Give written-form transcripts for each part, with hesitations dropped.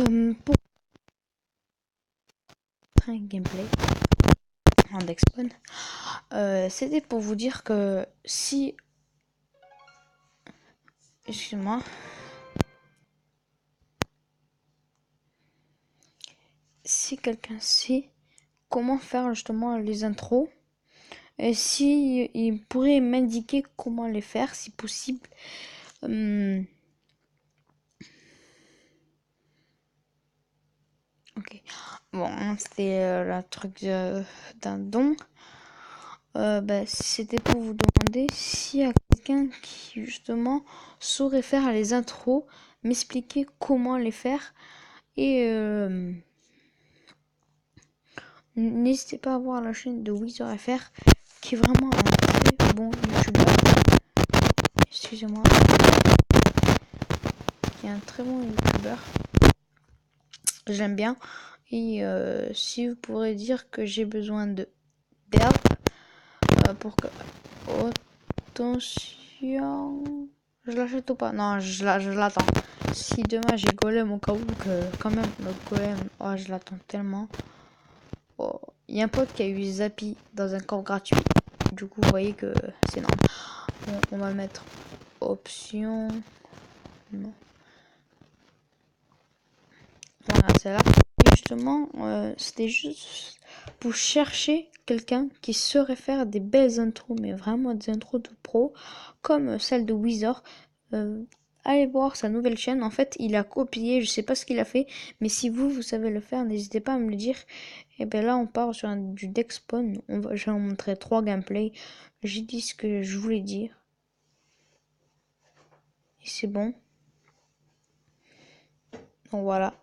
Pour un gameplay en Dexpon, c'était pour vous dire que si... Excuse-moi. Si quelqu'un sait comment faire justement les intros, et si il pourrait m'indiquer comment les faire, si possible. Ok. Bon, c'était la truc d'un don. C'était pour vous demander s'il y a quelqu'un qui justement saurait faire les intros, m'expliquer comment les faire. Et n'hésitez pas à voir la chaîne de WizardFR, qui est vraiment un très bon youtubeur. Excusez-moi. Qui est un très bon youtubeur. J'aime bien. Et si vous pourrez dire que j'ai besoin d'aide pour que... Attention... Je l'achète ou pas? Non, je l'attends. Si demain j'ai golem au cas où que quand même le golem, oh je l'attends tellement. Oh, il y a un pote qui a eu Zappy dans un corps gratuit. Du coup, vous voyez que c'est énorme. Bon, on va mettre option. Non. Voilà, c'est là. Et justement, c'était juste pour chercher quelqu'un qui saurait faire des belles intros, mais vraiment des intros de pro, comme celle de Wizard. Allez voir sa nouvelle chaîne. En fait, il a copié, je sais pas ce qu'il a fait, mais si vous savez le faire, n'hésitez pas à me le dire. Et bien là, on part sur du Dexpon. Je vais vous montrer 3 gameplays. J'ai dit ce que je voulais dire. Et c'est bon. Donc voilà.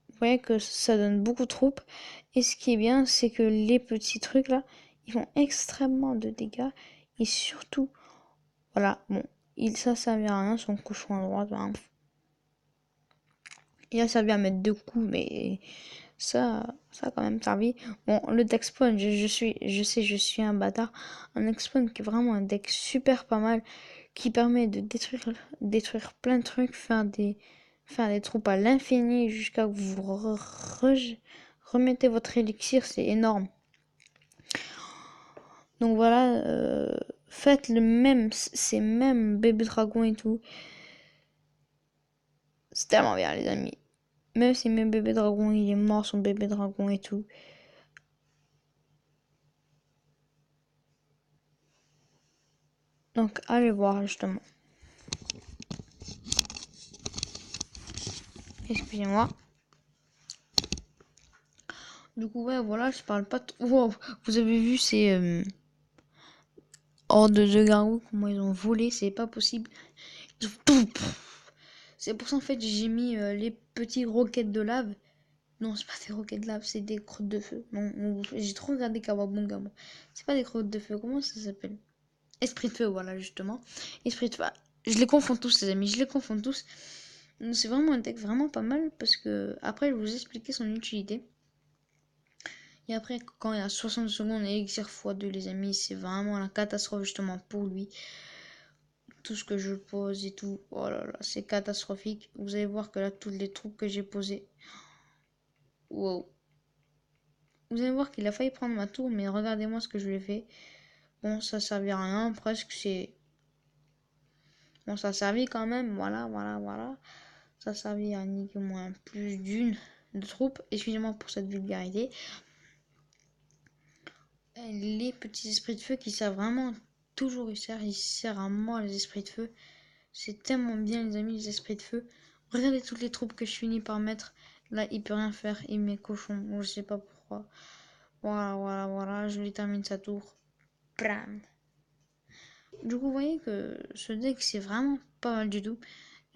Vous voyez que ça donne beaucoup de troupes. Et ce qui est bien, c'est que les petits trucs là, ils font extrêmement de dégâts. Et surtout, voilà, bon, ça servait à rien, son cochon à droite. Ben, il a servi à mettre 2 coups, mais ça a quand même servi. Bon, le deck spawn, je sais, je suis un bâtard. Un deck spawn qui est vraiment un deck super pas mal, qui permet de détruire plein de trucs, faire des troupes à l'infini jusqu'à que vous remettez votre élixir, c'est énorme. Donc voilà, faites le même, ces mêmes bébés dragons et tout. C'est tellement bien les amis. Même si mon bébé dragon il est mort, son bébé dragon et tout. Donc allez voir justement. Excusez-moi. Du coup ouais voilà, je parle pas trop. Wow, vous avez vu ces hordes de garous, comment ils ont volé, c'est pas possible. C'est pour ça en fait j'ai mis les petits roquettes de lave. Non, c'est pas des roquettes de lave, c'est des crottes de feu. Non, j'ai trop regardé Kawabunga moi. C'est pas des crottes de feu, comment ça s'appelle? Esprit de feu, voilà justement. Esprit de feu. Je les confonds tous les amis, je les confonds tous. C'est vraiment un deck vraiment pas mal parce que après je vais vous expliquer son utilité. Et après quand il y a 60 secondes élixir x2 les amis, c'est vraiment la catastrophe justement pour lui. Tout ce que je pose et tout, oh là là, c'est catastrophique. Vous allez voir que là toutes les troupes que j'ai posées. Wow. Vous allez voir qu'il a failli prendre ma tour, mais regardez-moi ce que je lui ai fait. Bon, ça servait à rien, presque c'est... Bon, ça servait quand même, voilà. Ça servait à niquer moins plus d'une de troupes. Excusez-moi pour cette vulgarité. Les petits esprits de feu qui servent vraiment toujours, ils servent à moi les esprits de feu. C'est tellement bien les amis les esprits de feu. Regardez toutes les troupes que je finis par mettre. Là, il peut rien faire, il met cochon. Bon, je sais pas pourquoi. Voilà. Je lui termine sa tour. Bram. Du coup, vous voyez que ce deck, c'est vraiment pas mal du tout.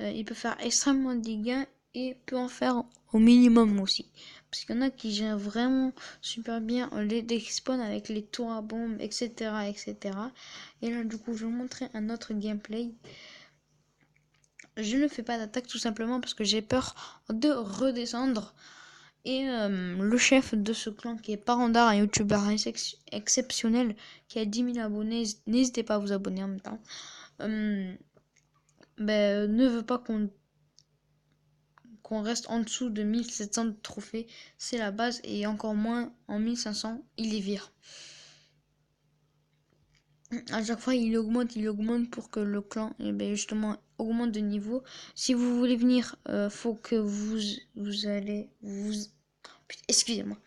Il peut faire extrêmement de dégâts et peut en faire au minimum aussi. Parce qu'il y en a qui gèrent vraiment super bien les decks spawn avec les tours à bombes, etc. Et là, du coup, je vais vous montrer un autre gameplay. Je ne fais pas d'attaque tout simplement parce que j'ai peur de redescendre. Et le chef de ce clan qui est Parandar, un youtubeur exceptionnel qui a 10 000 abonnés, n'hésitez pas à vous abonner en même temps, ne veut pas qu'on qu'on reste en dessous de 1700 trophées. C'est la base et encore moins en 1500, il les vire. À chaque fois, il augmente pour que le clan, justement, augmente de niveau. Si vous voulez venir, faut que vous allez, excusez-moi,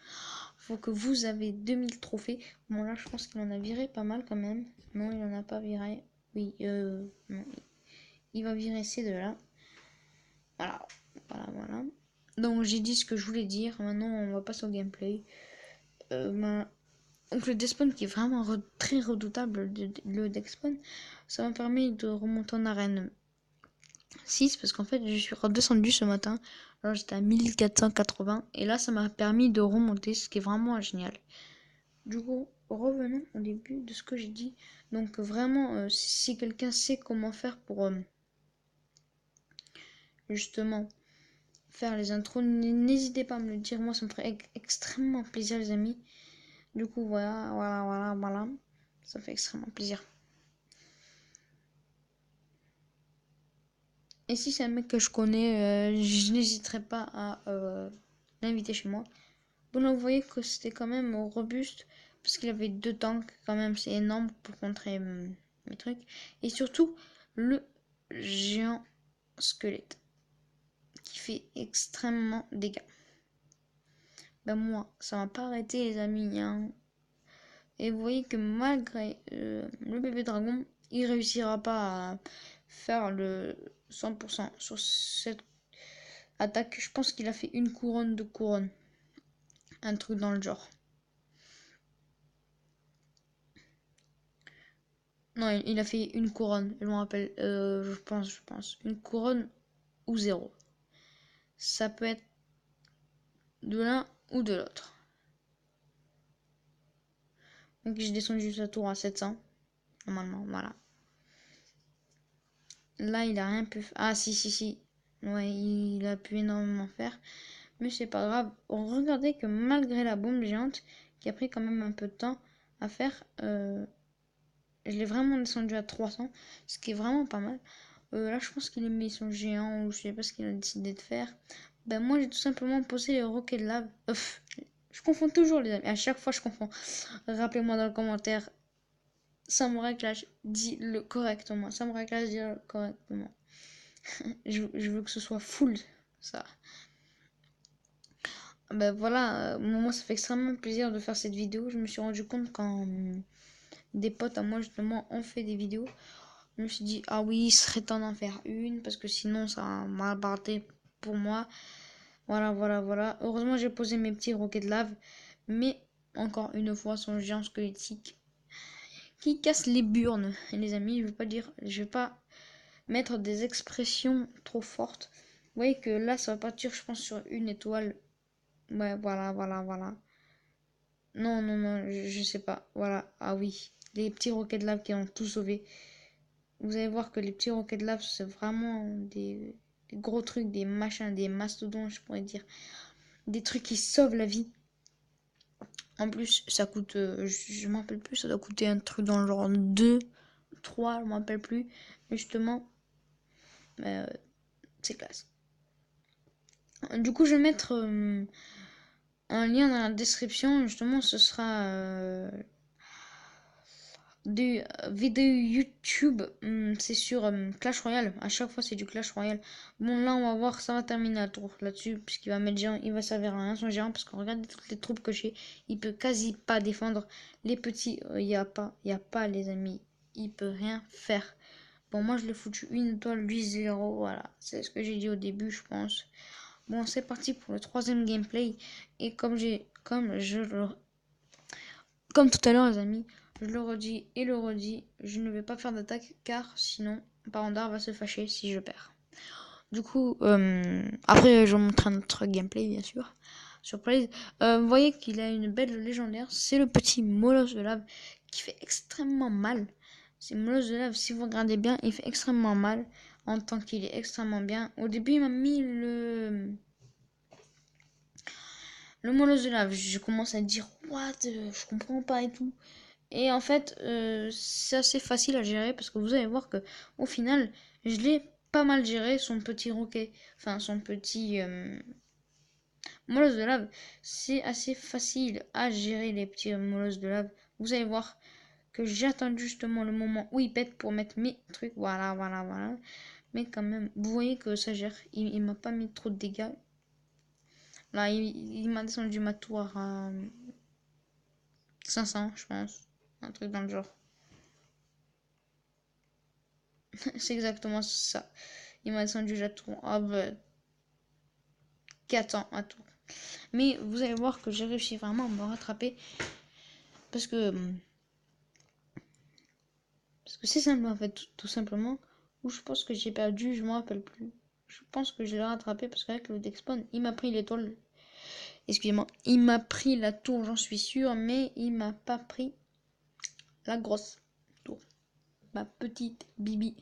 faut que vous avez 2000 trophées. Bon là, je pense qu'il en a viré pas mal quand même. Non, il en a pas viré. Oui, non, il va virer ces deux-là. Voilà. Donc j'ai dit ce que je voulais dire. Maintenant, on va passer au gameplay. Donc le despawn qui est vraiment très redoutable, le despawn, ça m'a permis de remonter en arène 6 parce qu'en fait je suis redescendu ce matin. Alors j'étais à 1480 et là ça m'a permis de remonter, ce qui est vraiment génial. Du coup, revenons au début de ce que j'ai dit. Donc vraiment, si quelqu'un sait comment faire pour justement faire les intros, n'hésitez pas à me le dire. Moi ça me ferait extrêmement plaisir les amis. Du coup voilà. Ça fait extrêmement plaisir. Et si c'est un mec que je connais, je n'hésiterai pas à l'inviter chez moi. Bon là vous voyez que c'était quand même robuste. Parce qu'il avait 2 tanks quand même. C'est énorme pour contrer mes trucs. Et surtout le géant squelette. Qui fait extrêmement dégâts. Ben moi ça m'a pas arrêté les amis. Hein. Et vous voyez que malgré le bébé dragon, il réussira pas à faire le 100% sur cette attaque. Je pense qu'il a fait une couronne de couronne. Un truc dans le genre. Non, il a fait une couronne. Je me rappelle. Je pense. Une couronne ou 0. Ça peut être de l'un ou de l'autre. Donc j'ai descendu sa tour à 700. Normalement, voilà. Là, il a rien pu faire. Ah, si. Ouais, il a pu énormément faire. Mais c'est pas grave. Regardez que malgré la bombe géante, qui a pris quand même un peu de temps à faire, je l'ai vraiment descendu à 300. Ce qui est vraiment pas mal. Là, je pense qu'il a mis son géant ou je sais pas ce qu'il a décidé de faire. Ben, moi, j'ai tout simplement posé les roquets de lave. Je confonds toujours, les amis. À chaque fois, je confonds. Rappelez-moi dans le commentaire. Samurai Clash, dis-le correctement. Samurai Clash, dis-le correctement. je veux que ce soit full, ça. Ben voilà, moi, ça fait extrêmement plaisir de faire cette vidéo. Je me suis rendu compte quand des potes à moi, justement, ont fait des vidéos. Je me suis dit, ah oui, il serait temps d'en faire une, parce que sinon, ça va mal parté pour moi. Voilà. Heureusement, j'ai posé mes petits roquets de lave. Mais, encore une fois, son géant squelettique qui casse les burnes. Et les amis, je vais pas mettre des expressions trop fortes. Vous voyez que là, ça va partir, je pense, sur une étoile. Ouais, voilà. Non, je sais pas. Voilà, ah oui. Les petits roquets de lave qui ont tout sauvé. Vous allez voir que les petits roquets de lave, c'est vraiment des gros trucs, des machins, des mastodons, je pourrais dire. Des trucs qui sauvent la vie. En plus, ça coûte, je m'en rappelle plus, ça doit coûter un truc dans le genre 2, 3, je m'en rappelle plus. Mais justement, c'est classe. Du coup, je vais mettre un lien dans la description. Justement, ce sera des vidéos YouTube. C'est sur Clash Royale. À chaque fois, c'est du Clash Royale. Bon, là, on va voir. Ça va terminer la tour là-dessus. Puisqu'il va mettre géant. Il va servir à rien son géant. Parce que regardez toutes les troupes que j'ai. Il peut quasi pas défendre. Les petits, il y a pas, les amis. Il peut rien faire. Bon, moi, je l'ai foutu une étoile, lui 0. Voilà. C'est ce que j'ai dit au début, je pense. Bon, c'est parti pour le 3e gameplay. Et comme tout à l'heure, les amis, je le redis et le redis, je ne vais pas faire d'attaque car sinon Parandar va se fâcher si je perds. Du coup, après je vous montre un autre gameplay bien sûr. Surprise. Vous voyez qu'il a une belle légendaire, c'est le petit molosse de lave qui fait extrêmement mal. C'est molosse de lave, si vous regardez bien, il fait extrêmement mal en tant qu'il est extrêmement bien. Au début, il m'a mis le molosse de lave. Je commence à dire what, je comprends pas et tout. Et en fait, c'est assez facile à gérer parce que vous allez voir que au final, je l'ai pas mal géré son petit roquet, enfin son petit molosse de lave. C'est assez facile à gérer les petits molosses de lave. Vous allez voir que j'ai attendu justement le moment où il pète pour mettre mes trucs. Voilà, voilà, voilà. Mais quand même, vous voyez que ça gère. Il m'a pas mis trop de dégâts. Là, il m'a descendu ma tour à 500, je pense. Un truc dans le genre. C'est exactement ça. Il m'a descendu la tour à 400 à tour. Mais vous allez voir que j'ai réussi vraiment à me rattraper. Parce que c'est simple en fait, tout simplement. Ou je pense que j'ai perdu, je me rappelle plus. Je pense que je l'ai rattrapé parce qu'avec le Dexpawn, il m'a pris l'étoile. Excusez-moi, il m'a pris la tour, j'en suis sûr, mais il m'a pas pris la grosse tour. Ma petite Bibi.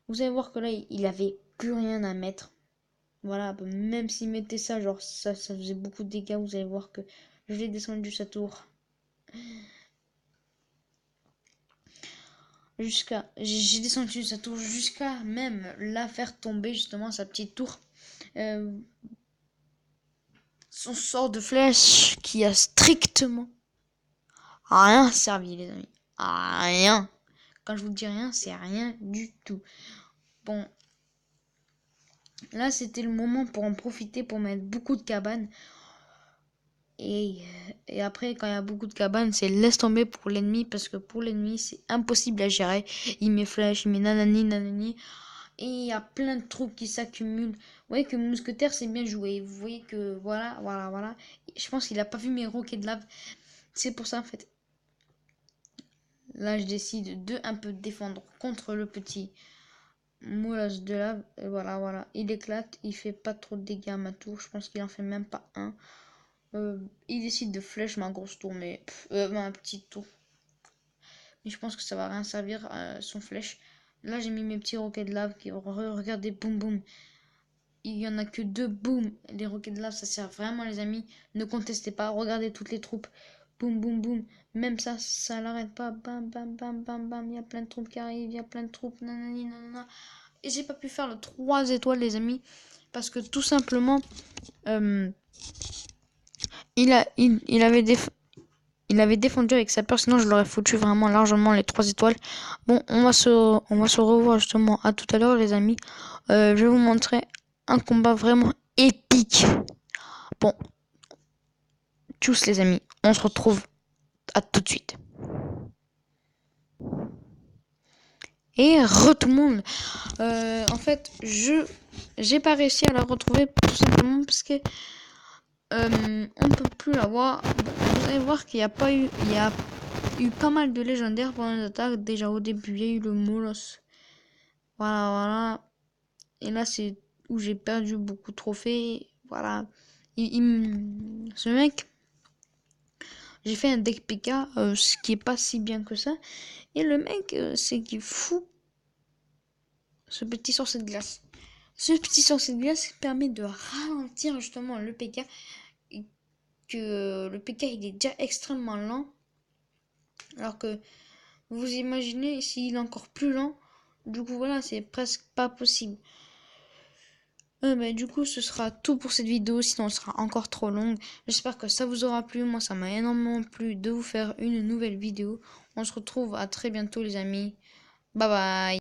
Vous allez voir que là, il avait plus rien à mettre. Voilà, même s'il mettait ça, genre ça faisait beaucoup de dégâts. Vous allez voir que je l'ai descendu sa tour. J'ai descendu sa tour jusqu'à même la faire tomber justement sa petite tour. Son sort de flèche qui a strictement rien servi, les amis. Rien. Quand je vous dis rien, c'est rien du tout. Bon, là c'était le moment pour en profiter pour mettre beaucoup de cabanes. Et après, quand il y a beaucoup de cabanes, c'est laisse tomber pour l'ennemi. Parce que pour l'ennemi, c'est impossible à gérer. Il met flèche, il met nanani, nanani. Et il y a plein de troupes qui s'accumulent. Vous voyez que mousquetaire, c'est bien joué. Vous voyez que voilà, voilà, voilà. Je pense qu'il a pas vu mes roquets de lave. C'est pour ça, en fait. Là, je décide de un peu défendre contre le petit molosse de lave. Et voilà, voilà. Il éclate. Il fait pas trop de dégâts à ma tour. Je pense qu'il en fait même pas un. Il décide de flèche ma grosse tour, mais ma petite tour. Mais je pense que ça va rien servir son flèche. Là, j'ai mis mes petits roquets de lave qui regardez, boum boum. Il y en a que deux, boum. Les roquets de lave, ça sert vraiment, les amis. Ne contestez pas. Regardez toutes les troupes. Boum boum boum. Même ça l'arrête pas. Bam bam bam bam bam. Il y a plein de troupes qui arrivent. Il y a plein de troupes. Nanani nanana. Et j'ai pas pu faire le 3 étoiles, les amis. Parce que tout simplement, il avait défendu avec sa peur, sinon je l'aurais foutu vraiment largement les 3 étoiles. Bon, on va se revoir justement à tout à l'heure, les amis. Je vais vous montrer un combat vraiment épique. Bon, tchuss les amis, on se retrouve à tout de suite. Et tout le monde. En fait, j'ai pas réussi à la retrouver tout simplement parce que on peut plus la voir. Vous allez voir qu'il n'y a pas eu, il y a eu pas mal de légendaires pendant les attaques. Déjà au début, il y a eu le Molosse. Voilà, voilà. Et là, c'est où j'ai perdu beaucoup de trophées. Voilà. Ce mec, j'ai fait un deck PK, ce qui est pas si bien que ça. Et le mec, c'est qu'il fout ce petit sorcier de glace. Ce petit sorcier de glace permet de ralentir justement le PK. Que le PK il est déjà extrêmement lent. Alors que vous imaginez s'il est encore plus lent. Du coup voilà, c'est presque pas possible. Du coup ce sera tout pour cette vidéo, sinon elle sera encore trop longue. J'espère que ça vous aura plu. Moi ça m'a énormément plu de vous faire une nouvelle vidéo. On se retrouve à très bientôt les amis. Bye bye.